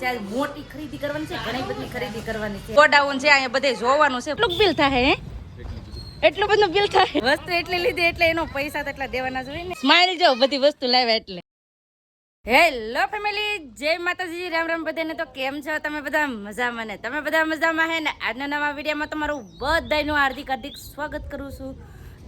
ચાલ મોટી ખરીદી કરવાની છે, ઘણી બધી ખરીદી કરવાની છે. ગોડાઉન છે, અહીંયા બધે જોવાનું છે. કેટલું બિલ થાય હે? એટલું બધું બિલ થાય. વસ્તુ એટલી લીધી એટલે એનો પૈસા તો એટલા દેવાના જોઈએ ને. સ્માઈલ જો બધી વસ્તુ લાવ્યા એટલે. હેલો ફેમિલી, જય માતાજી, રામ રામ બધાને. તો કેમ છો તમે બધા? મજામાં ને? તમે બધા મજામાં હે ને? આજના નવા વિડીયોમાં તમારું બધાનું હાર્દિક સ્વાગત કરું છું.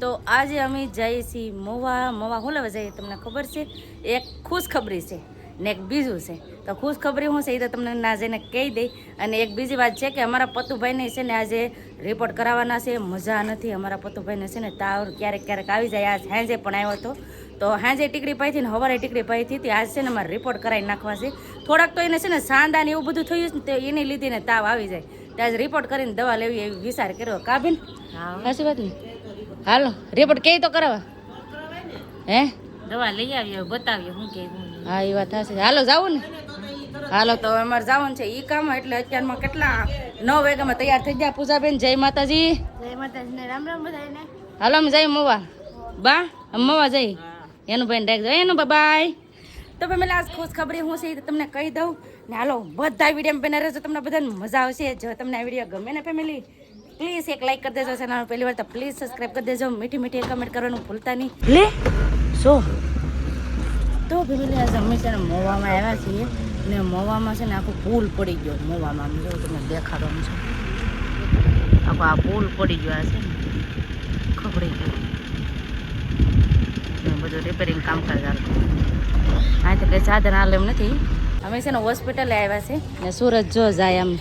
તો આજે અમે જઈએ છીએ મોવા હું લેવા જઈએ તમને ખબર છે? એક ખુશખબરી છે ને એક બીજું છે. તો ખુશખબરી શું છે એ તો તમને ના જઈને કહી દઈ. અને એક બીજી વાત છે કે અમારા પતુભાઈને છે ને આજે રિપોર્ટ કરાવવાના છે. મજા નથી અમારા પતુભાઈને છે ને તાવ ક્યારેક ક્યારેક આવી જાય. આજ હાંજે પણ આવ્યો હતો. તો હાંજે ટીકડી પાઈ હતી ને સવારે ટીકડી પાઈ હતી. આજ છે ને અમારે રિપોર્ટ કરાવી નાખવા છે. થોડાક તો એને છે ને સાંદા ને એવું બધું થયું છે ને એને લીધે ને તાવ આવી જાય. તો આજ રિપોર્ટ કરીને દવા લેવી એવી વિચાર કર્યો. કાબીન સાચી વાત ને? હાલો રિપોર્ટ કે તો કરાવવા હે દવા લઈ આવીએ બતાવીએ શું કે. હા એ વાત થશે. હાલો જાવું ને? હાલો તો અમારે જવાનું છે ઈ કામ. એટલે અત્યારમાં કેટલા 9 વાગ્યામાં તૈયાર થઈ ગયા. પૂજાબેન જય માતાજી. જય માતાજી ને રામ રામ બધાને. હાલો અમે જઈએ મોવા બા મવા જઈ એનું ભાઈ રાખજો એનું બાય. તો પેલા આજ ખુશ ખબરી હું છે તમને કહી દઉં ને. હાલો બધા વિડીયો બને રહેજો, તમને બધાને મજા આવશે. જો તમને આ વિડીયો ગમે ને ફેમિલી પ્લીઝ એક લાઈક કરી દેજો. ચેનલ પહેલી વાર તો પ્લીઝ સબસ્ક્રાઈબ કરી દેજો. મીઠી મીઠી કમેન્ટ કરવાનું ભૂલતા નહીં. લે સો તો ફેમિલી આજે અમે છે ને મોવામાં આવ્યા છીએ ને મોવામાં છે ને આખું પુલ પડી ગયો. મોવામાં જો તમને દેખાડવાનું છે આખો આ પુલ પડી ગયો છે ને ખબડી ગયો. બધું રિપેરિંગ કામકાજ ચાલતું. આ તો કંઈ સાધન હાલ એમ નથી. અમે છે ને હોસ્પિટલે આવ્યા છે ને સુરત જો જાય આમ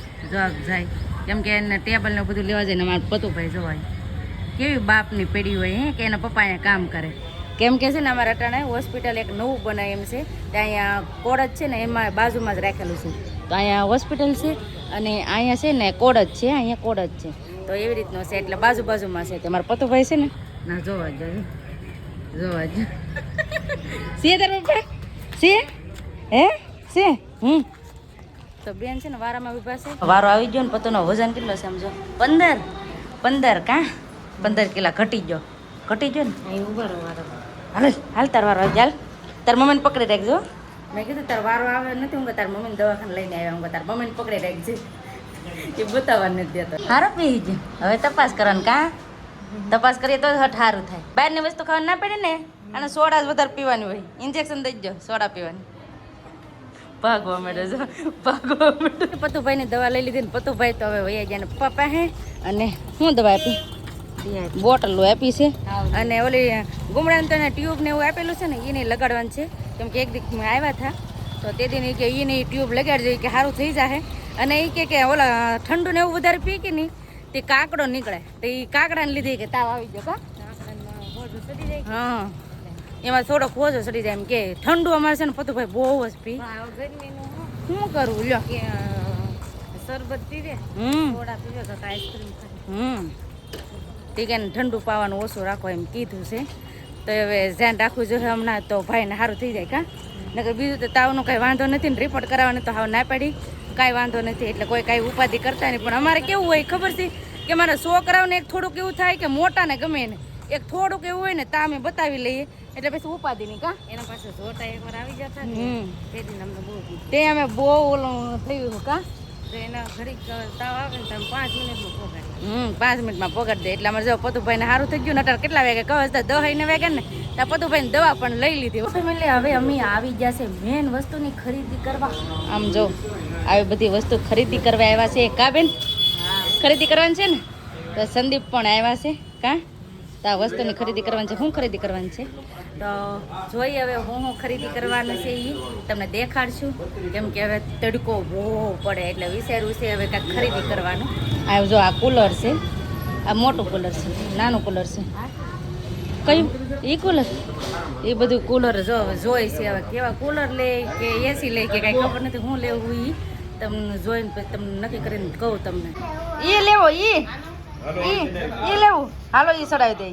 જાય કેમ કે એને ટેબલ ને બધું લેવા જાય ને અમારા પતુભાઈ જોવાય કેવી બાપની પેઢી હોય હે કે એના પપ્પા અહીંયા કામ કરે. કેમ કે છે ને અમારા અટાણે હોસ્પિટલ એક નવું બનાય એમ છે. ત્યાં અહીંયા કોડ છે ને એમાં બાજુમાં જ રાખેલું છે. તો અહીંયા હોસ્પિટલ છે અને અહીંયા છે ને કોડ જ છે. અહીંયા કોડ જ છે. તો એવી રીતનો છે એટલે બાજુમાં છે. તમારા પતુભાઈ છે ને ના જોવા જ છે તાર પપ્પા છે હે છે. તો બેન છે ને વારામાં ઉભા છે. વારો આવી ગયો ને પતોનો વજન કેટલો છે સમજો 15 કા 15 કિલા ઘટી ગયો ને અહીં ઉભા રહો વારો. હાલ તાર વારો આવી હાલ. તાર મમ્મીને પકડી રાખજો. મેં કીધું તાર વારો આવે નથી. હું તાર મમ્મીને દવાખાને લઈને આવ્યા. હું તાર મમ્મીને પકડી રાખજે. એ બતાવવા નથી દેતો. હારો પી ગયો. હવે તપાસ કરવાનું કા તપાસ કરીએ તો હટ સારું થાય. બહારની વસ્તુ ખાવા ના પડે ને. અને સોડા જ વધારે પીવાની હોય. ઇન્જેક્શન દઈ દો સોડા પીવાની. ભાગવા માંડે પતુભાઈ ની દવા લઈ લીધી ને પતુભાઈ તો હવે વયા ગયા ને પપ્પા હે. અને શું દવા આપી? બોટલો આપી છે. અને ઓલી ગુમડા તો ટ્યુબ ને એવું આપેલું છે ને એને લગાડવાનું છે. કેમ કે એક દીક આવ્યા હતા તો તે દિન કે એની ટ્યુબ લગાડજો કે સારું થઈ જાય. અને એ કે ઓલા ઠંડુ ને એવું વધારે પી કે નહીં તે કાકડો નીકળે. તો એ કાકડાને લીધે કે તાવ આવી ગયો. હા એમાં થોડો ખોજો ચડી જાય એમ કે ઠંડુ અમારે છે ને પતુભાઈ બહુ જ પી. શું કરવું લ્યો શરબત પીવે થોડા પીવે તો આઈસ્ક્રીમ તે કે ઠંડુ પાવાનું ઓછું રાખો એમ કીધું છે. તો હવે ધ્યાન રાખવું જોઈએ હમણાં તો ભાઈને સારું થઈ જાય કા. નકર બીજું તો તાવનો કાંઈ વાંધો નથી ને રિપોર્ટ કરાવવાનો તો હાવ ના પાડી કાંઈ વાંધો નથી. એટલે કોઈ કાંઈ ઉપાધિ કરતા નહીં. પણ અમારે કેવું હોય ખબર છે કે મારા છોકરાઓને એક થોડુંક એવું થાય કે મોટાને ગમે ને એક થોડુંક એવું હોય ને તા અમે બતાવી લઈએ એટલે પછી ઉપાધિ નહીં કા. એના પાસે જોતા એકવાર આવી જતા તે અમે બહુ ઓલું થયું કા. તો એના ઘડીક તાવ આવે ને તમે 5 મિનિટમાં પોગાડી 5 મિનિટમાં પોગાડી દે. એટલે અમારે જો પતુભાઈને સારું થઈ ગયું. નટાર કેટલા વાગે કહે 10 વાગ્યા ને ત્યાં પતુભાઈને દવા પણ લઈ લીધી. એટલે હવે અમે આવી ગયા છે મેન વસ્તુની ખરીદી કરવા. આમ જો આવી બધી વસ્તુ ખરીદી કરવા આવ્યા છે. કા બેન ખરીદી કરવાની છે ને? તો સંદીપ પણ આવ્યા છે કા. તો આ વસ્તુની ખરીદી કરવાની છે. શું ખરીદી કરવાની છે તો જોઈએ હવે હું ખરીદી કરવાનું છે એ તમને દેખાડશું. કેમ કે હવે તડકો બહુ પડે એટલે વિચાર્યું છે હવે કાંઈક ખરીદી કરવાનું. આ જો આ કુલર છે. આ મોટું કુલર છે નાનું કુલર છે. કયું એ કુલર એ બધું કુલર જોઈ છે. હવે કેવા કુલર લે કે એસી લે કે કાંઈ ખબર નથી હું લેવું એ તમને જોઈને પછી તમને નક્કી કરીને કહું તમને. એ લેવો એ લેવું હાલો એ ચડાવી દે.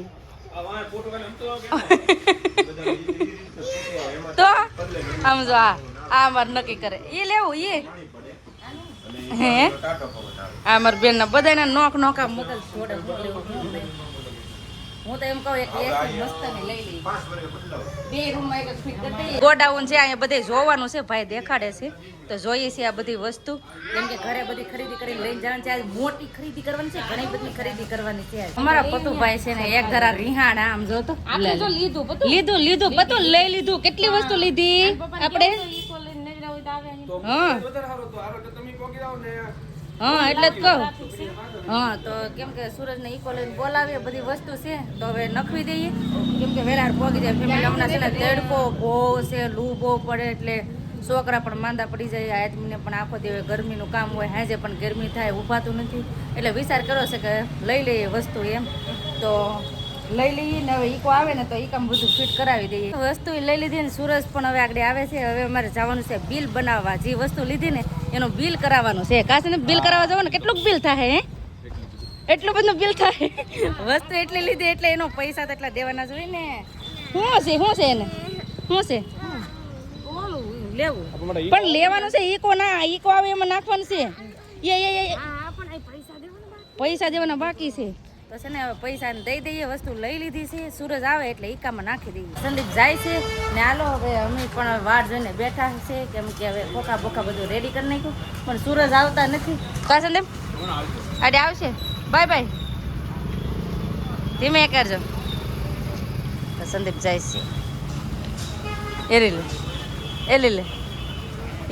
તો આમ જો આ અમારે નક્કી કરે એ લેવું હે આ મારા બેન ના બધા નોક નોકા મોકલ છોડે હું તો એમ કહું એક એસી મસ્ત ને લઈ લઈ 2 રૂમમાં એક ફિટ કરી દઈએ. ગોડાઉન છે અહીંયા બધે જોવાનું છે, ભાઈ દેખાડે છે તો જોઈએ છે આ બધી વસ્તુ. કેમ કે ઘરે બધી ખરીદી કરીને લઈને જવાનું છે. આજ મોટી ખરીદી કરવાની છે, ઘણી બધી ખરીદી કરવાની છે. અમારા પતુભાઈ છે ને એક ધરા રીહાણ આમ જો તો લીધું પતું લઈ લીધું. કેટલી વસ્તુ લીધી આપણે? હા એટલે જ કહું. હા તો કેમ કે સૂરજ ને ઈકો લઈને બોલાવીએ, બધી વસ્તુ છે તો હવે નખવી દઈએ. કેમ કે વેલાર પોગી જાય. ફેમિલી હમણાં છે ને તડકો બહુ છે, લૂ બહુ પડે એટલે છોકરા પણ માંદા પડી જાય. આદમીને પણ આખો દિવસ ગરમીનું કામ હોય, હાજે પણ ગરમી થાય, ઉભાતું નથી. એટલે વિચાર કર્યો છે કે લઈ લઈએ વસ્તુ એમ. તો લઈ લઈએ ને હવે ઈકો આવે ને તો ઈકામાં બધું ફિટ કરાવી દઈએ. વસ્તુ લઈ લીધી ને સૂરજ પણ હવે આગળ આવે છે. હવે અમારે જવાનું છે બિલ બનાવવા. જે વસ્તુ લીધી ને એનું બિલ કરાવવાનું છે. કાશે ને બિલ કરાવવા જવાનું કેટલું બિલ થાય? હે એટલું બધું બિલ થાય. વસ્તુ એટલી લીધી એટલે એનો પૈસા તો એટલા દેવાના જોઈએ ને. શું છે એને શું છે લેવું પણ લેવાનું છે. ઈકો ના ઈકો આવે એમાં નાખવાનું છે. પૈસા દેવાના બાકી છે તો છે ને હવે પૈસા દઈ દઈએ. વસ્તુ લઈ લીધી છે. સૂરજ આવે એટલે ઈકામાં નાખી દઈએ. સંદીપ જાય છે ને હાલો હવે અમે પણ વાટ જોઈને બેઠા છે. કેમ કે હવે ખોખા બોખા બધું રેડી કરી નાખ્યું પણ સૂરજ આવતા નથી. કા સંદીપ આડે આવશે. બાય બાય ધીમે કરજો. સંદીપ જાય છે એ લે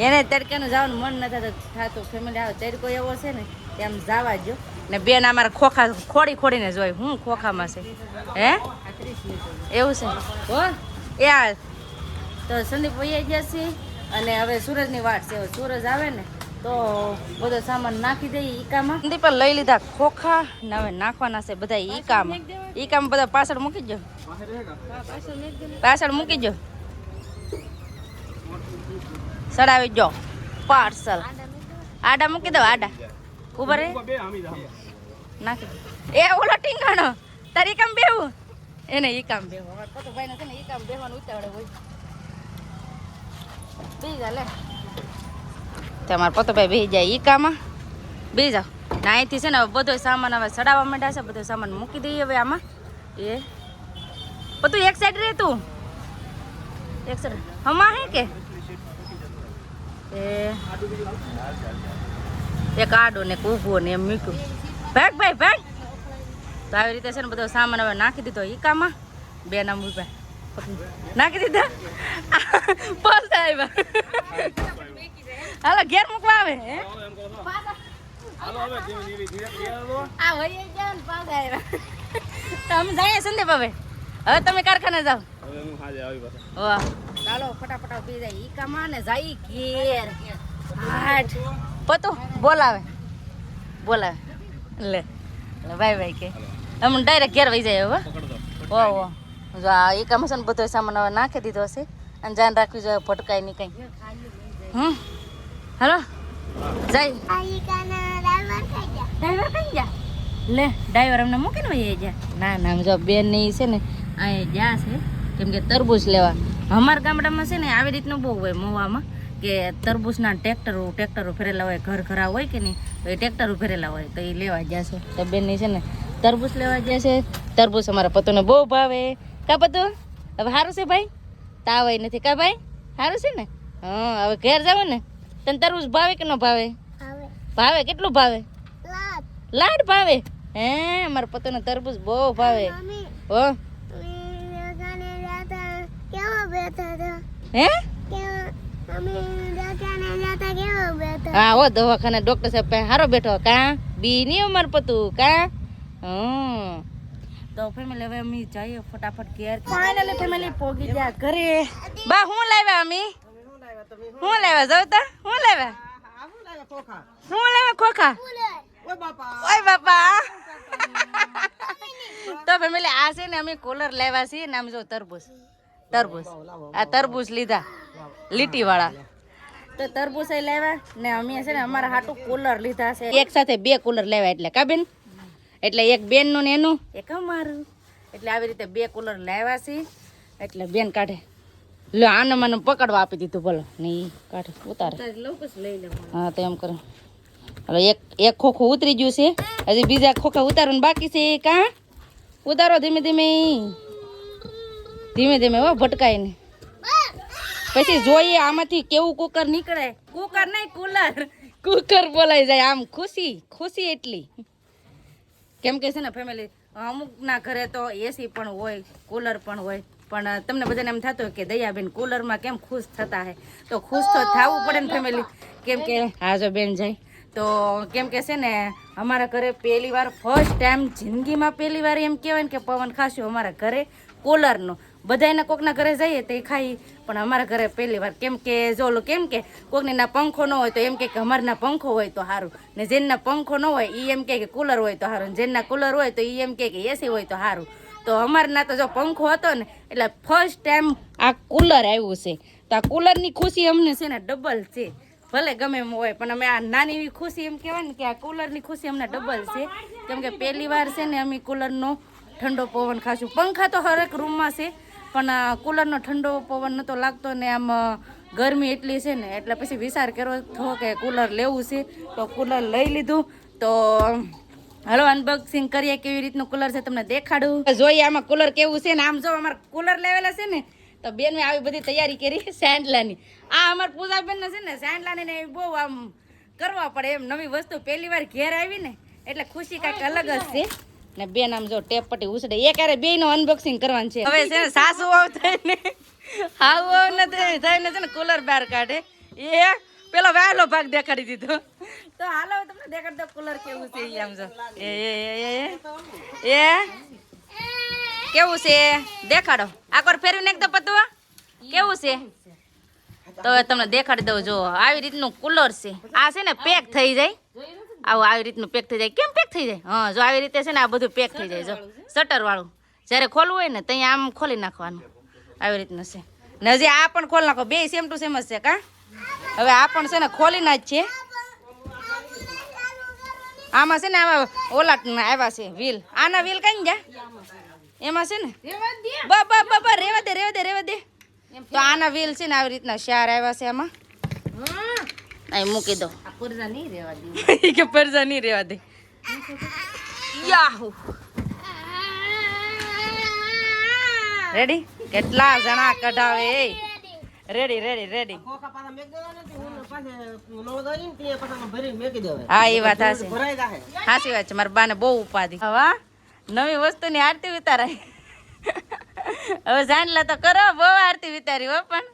એને તડકાનું જવાનું મન નથી થતું. ફેમિલી આવે તડકો એવો છે ને એમ જવા જો ને. બેન અમારા ખોખા ખોડીને જોઈ હું ખોખામાં છે. હે એવું છે હો એ આ તો સંદીપ વહી ગયા છે અને હવે સૂરજની વાટ છે. હવે સૂરજ આવે ને તો બધો સામાન નાખી દઈએ ઈકામાં. સંદીપ લઈ લીધા ખોખા ને હવે નાખવાના છે બધા ઈકામાં બધા પાછળ મૂકી દો. પાછળ મૂકી દો. ચડાવી જો પાર્સલ આડા મૂકી દો. આડા ઉભા રે નાખી એ ઓલો ટીંગાણો તારી કામ બેવું એને ઈ કામ બેવું. અમારે પતુભાઈ ને છે ને ઈ કામ બેવાનું ઉતાવળે હોય. બેસી જા લે તમારે પતુભાઈ બેસી જાય ઈ કામમાં. બેસી જાઓ ને અહીંથી છે ને બધો સામાન હવે ચડાવવા માંડ્યા છે. બધો સામાન મૂકી દઈએ હવે આમાં. એ બધું એક સાઈડ રે તું એક સાઈડ હમા હે કે એક આડો ને ઊભો ને એમ મૂક્યું. ભાગ ભાઈ ભાગ. તો આવી રીતે છે ને બધો સામાન હવે નાખી દીધો ઈકામાં. બે નામ ઉભા નાખી દીધા. પાસ આવ્યા હાલો ઘેર મૂકવા આવે. તમે જાય સંદીપ હવે તમે કારખાને જાઓ. ચાલો ફટાફટ પી જાય ઈકામાં ને જાય ઘેર. પતું બોલાવે લે ભાઈ ભાઈ કે અમને ડાયરેક્ટ ઘેર વહી જાય. હવે ઓહો જો આ ઈકામાં છે ને બધો સામાન હવે નાખી દીધો હશે અને ધ્યાન રાખવી જોઈએ ભટકાય નહીં કંઈ. હાલો જાય ડ્રાઈવર કઈ ગયા લે. ડ્રાઈવર અમને મૂકીને વહી ગયા. ના જો બેન ને છે ને અહીં જ્યાં છે કેમ કે તરબૂચ લેવા. અમારા ગામડામાં છે ને આવી રીતનું બહુ હોય મહુવામાં કે તરબૂચના ટ્રેક્ટરો ફેરેલા હોય. ઘરા હોય કે નહીં તો એ ટ્રેક્ટરો ફેરેલા હોય તો એ લેવા ગયા છે. તો બેનની છે ને તરબૂચ લેવા ગયા છે. તરબૂચ અમારા પતુને બહુ ભાવે. કા પતુ હવે સારું છે ભાઈ? તાવ નથી કા ભાઈ? સારું છે ને? હા હવે ઘેર જાવ ને તને તરબૂચ ભાવે કે ન ભાવે? ભાવે. કેટલું ભાવે? લાડ ભાવે. હે અમારા પતુને તરબૂચ બહુ ભાવે. હો હે હા હો દવાખાને ડોક્ટર સાહેબ પાસે હારો બેઠો. કા બી નહીં અમાર પતું કા. તો ફેમિલી હવે અમે જઈએ ફટાફટ ઘેર. ફાઇનલી ફેમિલી પોગી ગયા ઘરે. બા હું લાવ્યા અમે હું લાવ્યા જોતા હું લાવ્યા ખોખા. ઓય બાપા તો ફેમિલી આ છે ને અમે કુલર લાવ્યા છીએ ને આમ જો તરબૂચ આ તરબૂચ લીધા લીટી વાળા. તો તરબૂચ લાવ્યા ને અમે છે ને અમારા હાટું કુલર લીધા છે. એક સાથે 2 કુલર લાવ્યા એટલે કા બેન એટલે એક બેન નું ને એનું એક અમારું એટલે આવી રીતે 2 કુલર લાવ્યા છે. એટલે બેન કાઢે લો આને મને પકડવા આપી દીધું. બોલો નહીં કાઢે ઉતારે હા તો એમ કરે. હવે એક ખોખું ઉતરી ગયું છે. હજી બીજા ખોખા ઉતારવાનું બાકી છે. કા ઉતારો ધીમે ધીમે ધીમે ધીમે હો ભટકાય ને પછી જોઈએ આમાંથી કેવું કુકર નીકળે કુકર નહીં કુકર બોલાઈ જાય આમ ખુશી ખુશી એટલી કેમ કે છે ને ફેમિલી અમુકના ઘરે તો એસી પણ હોય કુલર પણ હોય પણ તમને બધાને એમ થતું હોય કે દયાબેન કુલરમાં કેમ ખુશ થતા હે તો ખુશ તો થવું પડે ને ફેમિલી કેમ કે હા જો બેન જાય તો કેમ કે છે ને અમારા ઘરે પહેલી વાર ફર્સ્ટ ટાઈમ જિંદગીમાં પહેલી વાર એમ કહેવાય ને કે પવન ખાશું અમારા ઘરે કુલરનો બધાને કોકના ઘરે જઈએ તો એ ખાઈ પણ અમારા ઘરે પહેલી વાર કેમ કે જો કેમ કે કોકને ના પંખો ન હોય તો એમ કે અમારના પંખો હોય તો સારું ને જેના પંખો ન હોય એ એમ કે કુલર હોય તો સારું જેના કુલર હોય તો એ એમ કે એસી હોય તો સારું તો અમારના તો જો પંખો હતો ને એટલે ફર્સ્ટ ટાઈમ આ કુલર આવ્યું છે તો આ કુલરની ખુશી અમને છે ને ડબલ છે ભલે ગમે એમ હોય પણ અમે આ નાની એવી ખુશી એમ કહેવાય ને કે આ કુલરની ખુશી અમને ડબલ છે કેમ કે પહેલી વાર છે ને અમે કુલરનો ઠંડો પવન ખાશું પંખા તો હરેક રૂમમાં છે પણ કુલરનો ઠંડો પવન નહોતો લાગતો ને આમ ગરમી એટલી છે ને એટલે પછી વિચાર કર્યો થયો કે કુલર લેવું છે તો કુલર લઈ લીધું તો હાલો અનબોક્સિંગ કરીએ કેવી રીતનું કુલર છે તમને દેખાડું જોઈએ આમાં કુલર કેવું છે ને આમ જો અમારે કુલર લેવેલા છે ને તો બેન મેં આવી બધી તૈયારી કરી સેન્ડલાની આ અમારા પૂજાબેન છે ને સેન્ડલાની ને બહુ આમ કરવા પડે એમ નવી વસ્તુ પહેલી વાર ઘેર આવી ને એટલે ખુશી કાંઈક અલગ જ છે ને બેન આમ જો ટેપ પટ્ટી ઉછળે એક આરે બે નો અનબોક્સિંગ કરવાનું છે હવે છે ને સાસુ આવ થઈને આવ ને થઈને છે ને કુલર બહાર કાઢે એ પેલો વહેલો ભાગ દેખાડી દીધો તો હાલો તમને દેખાડ દો કુલર કેવું છે આમ જો એ કેવું છે દેખાડો આકોર ફેરવી નાખ દો પતું કેવું છે તો તમને દેખાડી દઉં જો આવી રીતનું કુલર છે આ છે ને પેક થઈ જાય આવું આવી રીતનું પેક થઈ જાય કેમ પેક થઈ જાય હા જો આવી રીતે છે ને આ બધું પેક થઈ જાય જો શટર વાળું જ્યારે ખોલવું હોય ને ત્યાં આમ ખોલી નાખવાનું આવી રીતનું છે ને હજી આ પણ ખોલી નાખો બે સેમ ટુ સેમ જ છે કા હવે આ પણ છે ને ખોલી ના જ છે આમાં છે ને આમાં ઓલા આવ્યા છે વ્હીલ આના વ્હીલ કઈ ગયા એમાં છે ને રેવા દે તો આના વ્હીલ છે ને આવી રીતના ચાર આવ્યા છે આમાં અહીં મૂકી દો પરજા નહીં રેવા દે યાહુ રેડી કેટલા જણા કઢાવે રેડી હા એ વાત હાચી વાત છે મારા બાને બહુ ઉપાધિ હવા નવી વસ્તુની આરતી વિતારાય હવે સાંડલા તો કરો બહુ આરતી વિતારી હો પણ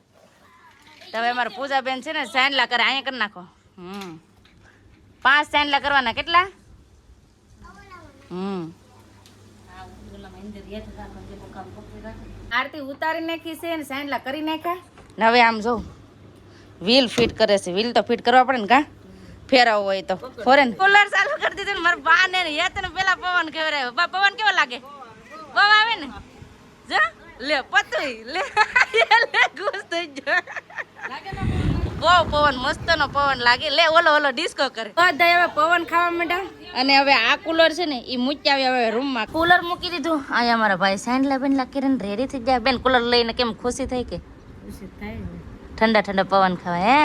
તમે અમારા પૂજાબેન છે ને સાંડલા કરે અહીંયા કરી નાખો 5 સાંડલા કરવાના કેટલા આરતી ઉતારી નાખી છે ને સાંડલા કરી નાખ્યા ને હવે આમ જો વ્હીલ ફિટ કરે છે વ્હીલ તો ફિટ કરવા પડે ને કા ફેરવવો હોય તો ફોરેન કુલર ચાલુ કરી દીધું ને મારા બા ને યાતને પેલા પવન કેવરાયો બા પવન કેવો લાગે બહુ આવે ને જો લે પતુઈ લે ઘૂસ થઈ ગયો બહુ પવન મસ્તનો પવન લાગે લે ઓલો ડિસ્કો કરે બધા હવે પવન ખાવા માંડ્યા અને હવે આ કુલર છે ને એ મૂકી આવી હવે રૂમમાં કુલર મૂકી દીધું અહીંયા મારા ભાઈ સાંડલા બેનલા કિરણ રેડી થઈ ગયા બેન કુલર લઈને કેમ ખુશી થઈ કે ઠંડા પવન ખાવા હે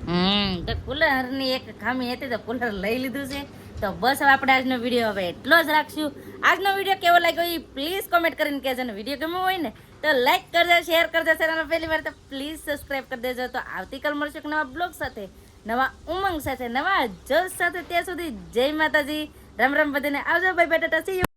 તો કુલરની એક ખામી હતી તો કુલર લઈ લીધું છે તો બસ હવે આપણે આજનો વિડીયો હવે એટલો જ રાખશું આજનો વિડીયો કેવો લાગ્યો એ પ્લીઝ કોમેન્ટ કરીને કહેજો ને વિડીયો ગમ્યો હોય ને તો લાઈક કરજો શેર કરજો ચેનલ પહેલી વાર તો પ્લીઝ સબસ્ક્રાઈબ કરી દેજો તો આવતીકાલ મળશું નવા બ્લોગ સાથે નવા ઉમંગ સાથે નવા જોશ સાથે ત્યાં સુધી જય માતાજી રામ રામ બધાને આવજો bye bye Tata C you